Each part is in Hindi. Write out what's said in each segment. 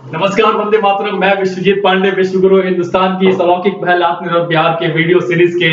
नमस्कार, वंदे मातरम। मैं विश्वजीत पांडे, विश्वगुरु हिंदुस्तान की इस अलौकिक पहल आत्मनिर्भर बिहार के वीडियो सीरीज के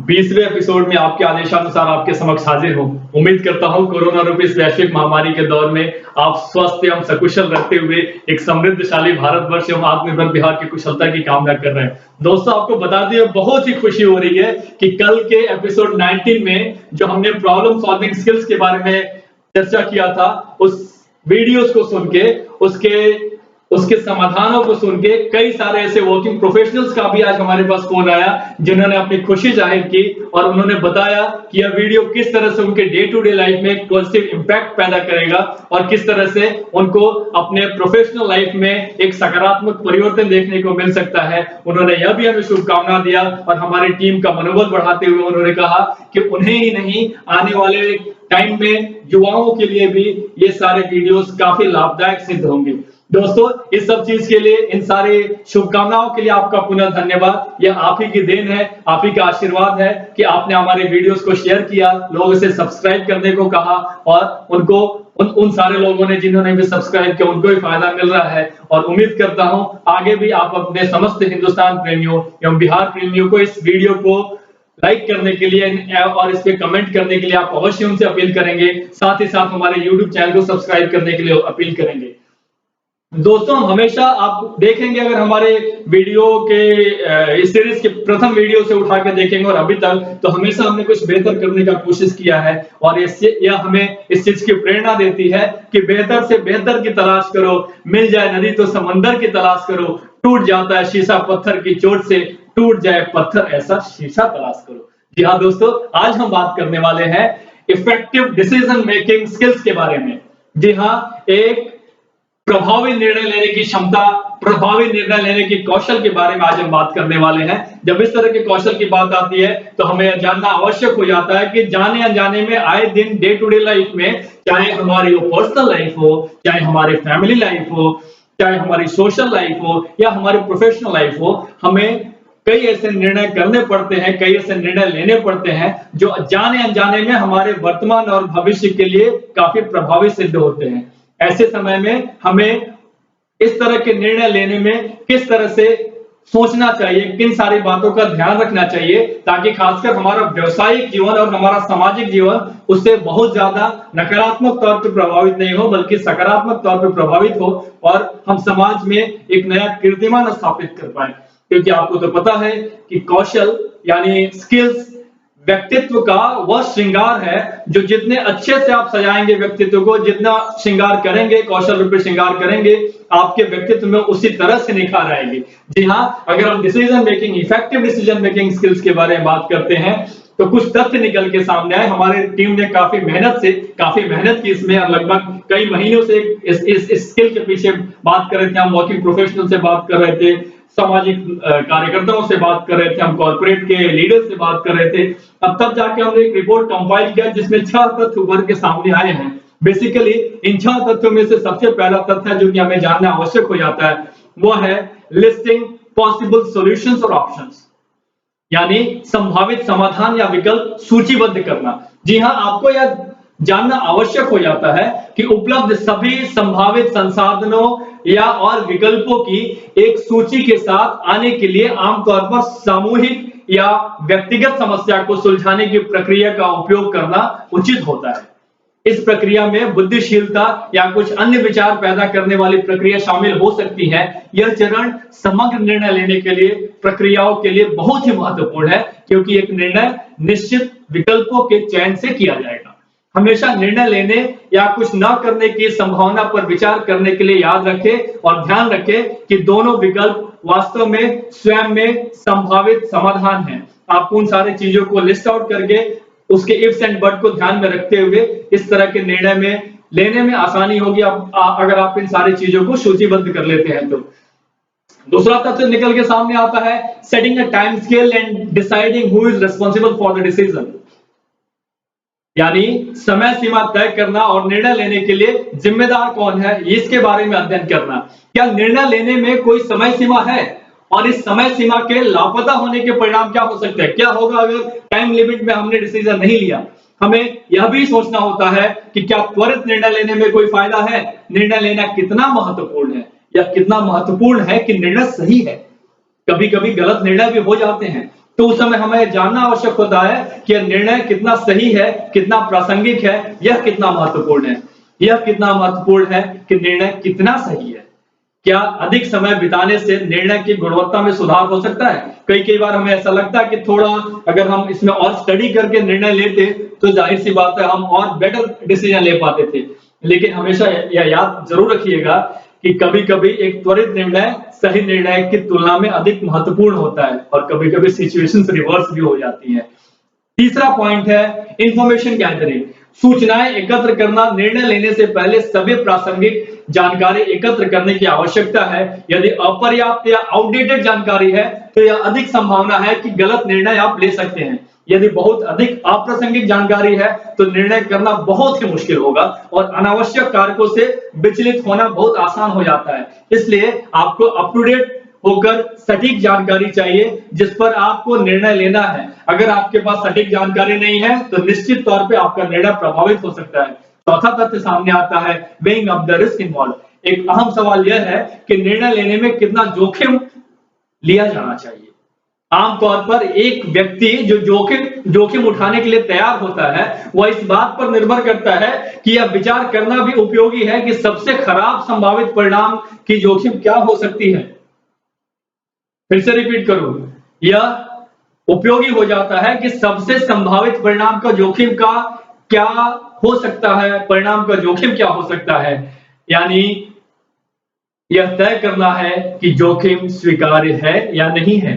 20वें एपिसोड में आपके आदेशानुसार आपके समक्ष हाजिर हूं। उम्मीद करता हूं कोरोना रूपी इस वैश्विक महामारी के दौर में आप स्वस्थ एवं सकुशल रहते हुए एक समृद्धशाली भारतवर्ष एवं आत्मनिर्भर बिहार की कुशलता की कामना कर रहे हैं। दोस्तों, आपको बता दिए बहुत ही खुशी हो रही है कि कल के एपिसोड 19 में जो हमने प्रॉब्लम सॉल्विंग स्किल्स के बारे में चर्चा किया था, उस वीडियोस को सुन के उसके समाधानों को सुन के कई सारे ऐसे वर्किंग प्रोफेशनल्स का भी आज हमारे पास फोन आया जिन्होंने अपनी खुशी जाहिर की और उन्होंने बताया कि यह वीडियो किस तरह से उनके डे टू डे लाइफ में एक पॉजिटिव इंपैक्ट पैदा करेगा और किस तरह से उनको अपने प्रोफेशनल लाइफ में एक सकारात्मक परिवर्तन देखने को मिल सकता है। उन्होंने यह भी हमें शुभकामना दिया और हमारी टीम का मनोबल बढ़ाते हुए उन्होंने कहा कि उन्हें ही नहीं, आने वाले टाइम में युवाओं के लिए भी ये सारे वीडियोस काफी लाभदायक सिद्ध होंगे। दोस्तों, इस सब चीज के लिए, इन सारे शुभकामनाओं के लिए आपका पुनः धन्यवाद। यह आप ही की देन है, आप ही का आशीर्वाद है कि आपने हमारे वीडियोस को शेयर किया, लोगों से सब्सक्राइब करने को कहा और उनको उन सारे लोगों ने जिन्होंने भी सब्सक्राइब किया उनको भी फायदा मिल रहा है। और उम्मीद करता हूं आगे भी आप अपने समस्त हिंदुस्तान प्रेमियों एवं बिहार प्रेमियों को इस वीडियो को लाइक करने के लिए और इस पे कमेंट करने के लिए आप अवश्य उनसे अपील करेंगे। साथ ही साथ हमारे YouTube चैनल को सब्सक्राइब करने के लिए अपील करेंगे। दोस्तों, हमेशा आप देखेंगे, अगर हमारे वीडियो के इस सीरीज के प्रथम वीडियो से उठा के देखेंगे और अभी तक, तो हमेशा हमने कुछ बेहतर करने का कोशिश किया है और यह हमें इस चीज की प्रेरणा देती है कि बेहतर से बेहतर की तलाश करो, मिल जाए नदी तो समंदर की तलाश करो, टूट जाता है शीशा पत्थर की चोट से, टूट जाए पत्थर ऐसा शीशा तलाश करो। जी हाँ दोस्तों, आज हम बात करने वाले हैं इफेक्टिव डिसीजन मेकिंग स्किल्स के बारे में। जी हाँ, एक प्रभावी निर्णय लेने की क्षमता, प्रभावी निर्णय लेने की कौशल के बारे में आज हम बात करने वाले हैं। जब इस तरह के कौशल की बात आती है तो हमें यह जानना आवश्यक हो जाता है कि जाने अनजाने में आए दिन डे टू डे लाइफ में, चाहे हमारी वो पर्सनल लाइफ हो, चाहे हमारी फैमिली लाइफ हो, चाहे हमारी सोशल लाइफ हो या हमारी प्रोफेशनल लाइफ हो, हमें कई ऐसे निर्णय करने पड़ते हैं, कई ऐसे निर्णय लेने पड़ते हैं जो जाने अनजाने में हमारे वर्तमान और भविष्य के लिए काफी प्रभावी सिद्ध होते हैं। ऐसे समय में हमें इस तरह के निर्णय लेने में किस तरह से सोचना चाहिए, किन सारी बातों का ध्यान रखना चाहिए ताकि खासकर हमारा व्यवसायिक जीवन और हमारा सामाजिक जीवन उससे बहुत ज्यादा नकारात्मक तौर पर प्रभावित नहीं हो, बल्कि सकारात्मक तौर पर प्रभावित हो और हम समाज में एक नया कीर्तिमान स्थापित कर पाए। क्योंकि आपको तो पता है कि कौशल यानी स्किल्स व्यक्तित्व का वह श्रृंगार है जो जितने अच्छे से आप सजाएंगे व्यक्तित्व को, जितना श्रृंगार करेंगे, कौशल रूप में श्रृंगार करेंगे, आपके व्यक्तित्व में उसी तरह से निखार आएगी। जी हाँ, अगर हम decision making, effective decision making skills के बारे में बात करते हैं तो कुछ तथ्य निकल के सामने आए। हमारी टीम ने काफी मेहनत की इसमें, लगभग कई महीनों से इस स्किल के पीछे बात कर रहे थे। हम वर्किंग प्रोफेशनल से बात कर रहे थे, सामाजिक कार्यकर्ताओं से बात कर रहे थे, हम कॉर्पोरेट के लीडर से बात कर रहे थे। अब तब जाके हमने एक रिपोर्ट कंपाइल किया जिसमें 6 तथ्य उभर के सामने आए हैं। बेसिकली इन 6 तथ्यों में से सबसे पहला तथ्य जो कि हमें जानना आवश्यक हो जाता है वो है लिस्टिंग पॉसिबल सॉल्यूशंस और ऑप्शंस, यानी संभावित समाधान या विकल्प सूचीबद्ध करना। जी हाँ, आपको यह जानना आवश्यक हो जाता है कि उपलब्ध सभी संभावित संसाधनों या और विकल्पों की एक सूची के साथ आने के लिए आमतौर पर सामूहिक या व्यक्तिगत समस्या को सुलझाने की प्रक्रिया का उपयोग करना उचित होता है। इस प्रक्रिया में बुद्धिशीलता या कुछ अन्य विचार पैदा करने वाली प्रक्रिया शामिल हो सकती है। यह चरण समग्र निर्णय लेने के लिए प्रक्रियाओं के लिए बहुत ही महत्वपूर्ण है, क्योंकि एक निर्णय निश्चित विकल्पों के चयन से किया जाएगा। हमेशा निर्णय लेने या कुछ न करने की संभावना पर विचार करने के लिए याद रखें और ध्यान रखें कि दोनों विकल्प वास्तव में स्वयं में संभावित समाधान हैं। आपको उन सारी चीजों को लिस्ट आउट करके उसके इफ्स एंड बट को ध्यान में रखते हुए इस तरह के निर्णय में लेने में आसानी होगी अगर आप इन सारी चीजों को सूचीबद्ध कर लेते हैं तो। दूसरा तथ्य निकल के सामने आता है setting a time scale and deciding who is responsible for the decision, यानी समय सीमा तय करना और निर्णय लेने के लिए जिम्मेदार कौन है इसके बारे में अध्ययन करना। क्या निर्णय लेने में कोई समय सीमा है और इस समय सीमा के लापता होने के परिणाम क्या हो सकते हैं? क्या होगा अगर टाइम लिमिट में हमने डिसीजन नहीं लिया? हमें यह भी सोचना होता है कि क्या त्वरित निर्णय लेने में कोई फायदा है, निर्णय लेना कितना महत्वपूर्ण है। या कितना महत्वपूर्ण है कि निर्णय सही है। कभी कभी गलत निर्णय भी हो जाते हैं, तो उस समय हमें जानना आवश्यक होता है कि यह निर्णय कितना सही है, कितना प्रासंगिक है, यह कितना महत्वपूर्ण है। यह कितना महत्वपूर्ण है कि निर्णय कितना सही है। क्या अधिक समय बिताने से निर्णय की गुणवत्ता में सुधार हो सकता है? कई बार हमें ऐसा लगता है कि थोड़ा अगर हम इसमें और स्टडी करके निर्णय लेते तो जाहिर सी बात है हम और बेटर डिसीजन ले पाते थे। लेकिन हमेशा यह याद जरूर रखिएगा कि कभी-कभी एक त्वरित निर्णय सही निर्णय की तुलना में अधिक महत्वपूर्ण होता है और कभी-कभी सिचुएशंस रिवर्स भी हो जाती हैं। तीसरा पॉइंट है इंफॉर्मेशन गैदरिंग। सूचनाएं एकत्र करना। निर्णय लेने से पहले सभी प्रासंगिक जानकारी एकत्र करने की आवश्यकता है। यदि अपर्याप्त या आउटडेटेड जानकारी है तो यह अधिक संभावना है कि गलत निर्णय आप ले सकते हैं। यदि बहुत अधिक अप्रासंगिक जानकारी है तो निर्णय करना बहुत ही मुश्किल होगा और अनावश्यक कारकों से विचलित होना बहुत आसान हो जाता है। इसलिए आपको अप टू डेट होकर सटीक जानकारी चाहिए जिस पर आपको निर्णय लेना है। अगर आपके पास सटीक जानकारी नहीं है तो निश्चित तौर पे आपका निर्णय प्रभावित हो सकता है। चौथा तथ्य सामने आता है weighing up the risk involve. एक अहम सवाल यह है कि निर्णय लेने में कितना जोखिम लिया जाना चाहिए। आमतौर पर एक व्यक्ति जो जोखिम उठाने के लिए तैयार होता है वह इस बात पर निर्भर करता है कि यह विचार करना भी उपयोगी है कि सबसे खराब संभावित परिणाम की जोखिम क्या हो सकती है। फिर से रिपीट करूं, यह उपयोगी हो जाता है कि सबसे संभावित परिणाम का जोखिम का क्या हो सकता है, परिणाम का जोखिम क्या हो सकता है। यानी यह तय करना है कि जोखिम स्वीकार्य है या नहीं है।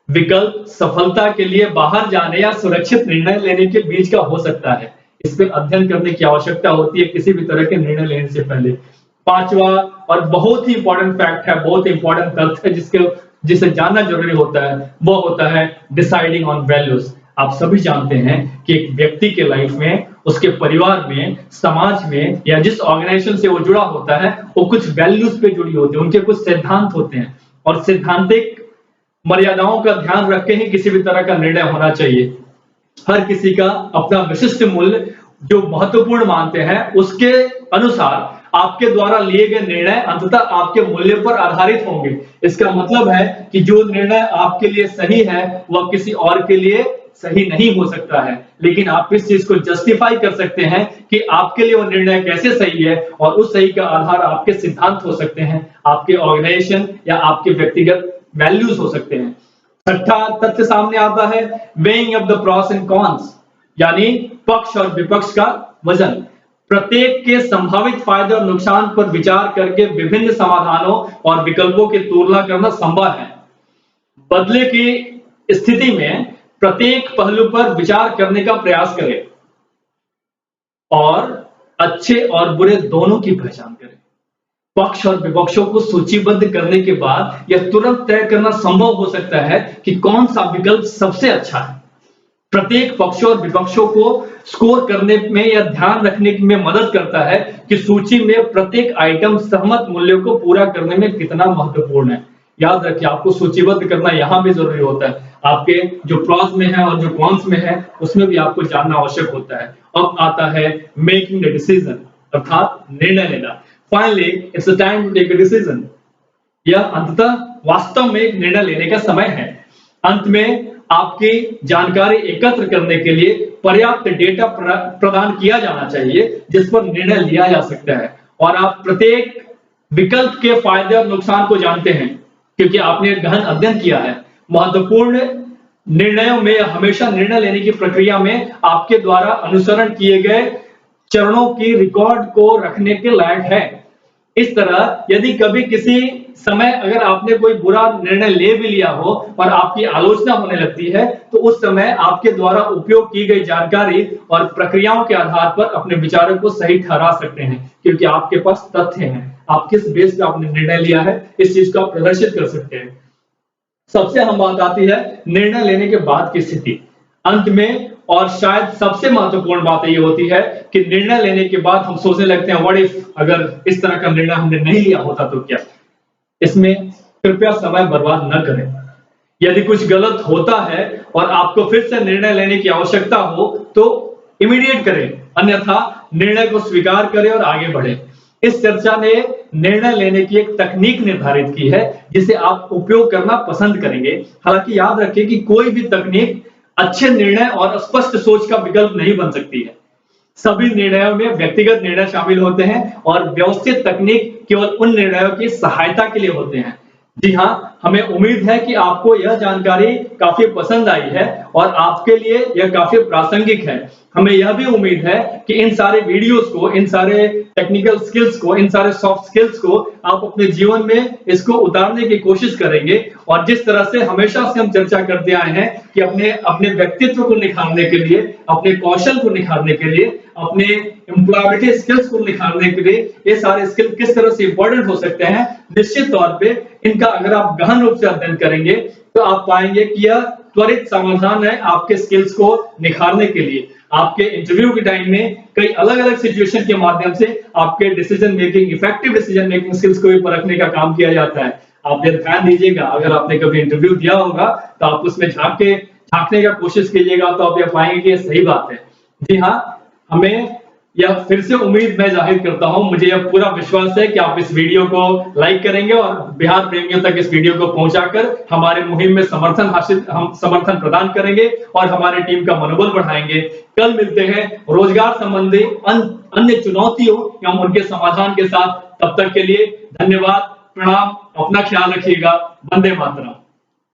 विकल्प सफलता के लिए बाहर जाने या सुरक्षित निर्णय लेने के बीच का हो सकता है। इस पर अध्ययन करने की आवश्यकता होती है किसी भी तरह के निर्णय लेने से पहले। पांचवा और बहुत ही इंपॉर्टेंट फैक्ट है, बहुत इंपॉर्टेंट तथ्य है जिसे जानना जरूरी होता है, वो होता है डिसाइडिंग ऑन वैल्यूज। आप सभी जानते हैं कि एक व्यक्ति के लाइफ में, उसके परिवार में, समाज में या जिस ऑर्गेनाइजेशन से वो जुड़ा होता है वो कुछ वैल्यूज पे जुड़ी होती है, उनके कुछ सिद्धांत होते हैं और सिद्धांतिक मर्यादाओं का ध्यान रख के ही किसी भी तरह का निर्णय होना चाहिए। हर किसी का अपना विशिष्ट मूल्य जो महत्वपूर्ण मानते हैं उसके अनुसार आपके द्वारा लिए गए निर्णय अंततः आपके मूल्य पर आधारित होंगे। इसका मतलब है कि जो निर्णय आपके लिए सही है वह किसी और के लिए सही नहीं हो सकता है, लेकिन आप इस चीज को जस्टिफाई कर सकते हैं कि आपके लिए वो निर्णय कैसे सही है और उस सही का आधार आपके सिद्धांत हो सकते हैं, आपके ऑर्गेनाइजेशन या आपके व्यक्तिगत वैल्यूज हो सकते हैं। छठा तथ्य सामने आता है weighing up the pros and cons, यानी पक्ष और विपक्ष का वजन। प्रत्येक के संभावित फायदे और नुकसान पर विचार करके विभिन्न समाधानों और विकल्पों की तुलना करना संभव है। बदले की स्थिति में प्रत्येक पहलू पर विचार करने का प्रयास करें और अच्छे और बुरे दोनों की पहचान करें। पक्ष और विपक्षों को सूचीबद्ध करने के बाद यह तुरंत तय करना संभव हो सकता है कि कौन सा विकल्प सबसे अच्छा है। प्रत्येक पक्ष और विपक्षों को स्कोर करने में यह ध्यान रखने में मदद करता है कि सूची में प्रत्येक आइटम सहमत मूल्यों को पूरा करने में कितना महत्वपूर्ण है। याद रखिए, आपको सूचीबद्ध करना यहां भी जरूरी होता है। आपके जो प्लॉस में है और जो कॉन्स में है उसमें भी आपको जानना आवश्यक होता है। अब आता है मेकिंग द डिसीजन, अर्थात निर्णय लेना। Finally it's a time to take a decision. यह अंततः वास्तव में एक निर्णय लेने का समय है। अंत में आपकी जानकारी एकत्र करने के लिए पर्याप्त डेटा प्रदान किया जाना चाहिए जिस पर निर्णय लिया जा सकता है और आप प्रत्येक विकल्प के फायदे और नुकसान को जानते हैं क्योंकि आपने गहन अध्ययन किया है। महत्वपूर्ण निर्णयों में हमेशा निर्णय लेने की प्रक्रिया में आपके द्वारा अनुसरण किए गए चरणों की रिकॉर्ड को रखने के लायक है। इस तरह यदि कभी किसी समय अगर आपने कोई बुरा निर्णय ले भी लिया हो और आपकी आलोचना होने लगती है तो उस समय आपके द्वारा उपयोग की गई जानकारी और प्रक्रियाओं के आधार पर अपने विचारों को सही ठहरा सकते हैं क्योंकि आपके पास तथ्य हैं। आप किस बेस पे आपने निर्णय लिया है इस चीज को आप प्रदर्शित कर सकते हैं। सबसे अहम बात आती है निर्णय लेने के बाद की स्थिति। अंत में और शायद सबसे महत्वपूर्ण बात ये होती है कि निर्णय लेने के बाद हम सोचने लगते हैं व्हाट इफ, अगर इस तरह का निर्णय हमने नहीं लिया होता तो क्या। इसमें कृपया समय बर्बाद न करें। यदि कुछ गलत होता है और आपको फिर से निर्णय लेने की आवश्यकता हो तो इमीडिएट करें, अन्यथा निर्णय को स्वीकार करें और आगे बढ़ें। इस चर्चा ने निर्णय लेने की एक तकनीक निर्धारित की है जिसे आप उपयोग करना पसंद करेंगे। हालांकि याद रखें कि कोई भी तकनीक अच्छे निर्णय और स्पष्ट सोच का विकल्प नहीं बन सकती है। सभी निर्णयों में व्यक्तिगत निर्णय शामिल होते हैं और व्यवस्थित तकनीक केवल उन निर्णयों की सहायता के लिए होते हैं। जी हाँ, हमें उम्मीद है कि आपको यह जानकारी काफी पसंद आई है और आपके लिए यह काफी प्रासंगिक है। हमें यह भी उम्मीद है कि इन सारे वीडियोस को, इन सारे टेक्निकल स्किल्स को, इन सारे सॉफ्ट स्किल्स को आप अपने जीवन में इसको उतारने की कोशिश करेंगे। और जिस तरह से हमेशा से हम चर्चा करते आए हैं कि अपने अपने व्यक्तित्व को निखारने के लिए, अपने कौशल को निखारने के लिए, अपने एम्प्लॉयबिलिटी स्किल्स को निखारने के लिए ये सारे स्किल किस तरह से इंपॉर्टेंट हो सकते हैं, निश्चित तौर पे इनका अगर आप गहन रूप से अध्ययन करेंगे तो आप पाएंगे कि यह त्वरित समाधान है आपके स्किल्स को निखारने के लिए। आपके इंटरव्यू के टाइम में कई अलग-अलग सिचुएशन के माध्यम से आपके decision making, effective decision making skills को भी परखने का काम किया जाता है। आप ये ध्यान दीजिएगा, अगर आपने कभी इंटरव्यू दिया होगा तो आप उसमें झांकने का कोशिश कीजिएगा तो आप ये पाएंगे कि ये सही बात है। जी हाँ, हमें यह फिर से उम्मीद मैं जाहिर करता हूं, मुझे यह पूरा विश्वास है कि आप इस वीडियो को लाइक करेंगे और बिहार प्रेमियों तक इस वीडियो को पहुंचाकर हमारे मुहिम में हम समर्थन प्रदान करेंगे और हमारी टीम का मनोबल बढ़ाएंगे। कल मिलते हैं रोजगार संबंधी अन्य चुनौतियों एवं उनके समाधान के साथ। तब तक के लिए धन्यवाद, प्रणाम, अपना ख्याल रखिएगा। वंदे मातरम।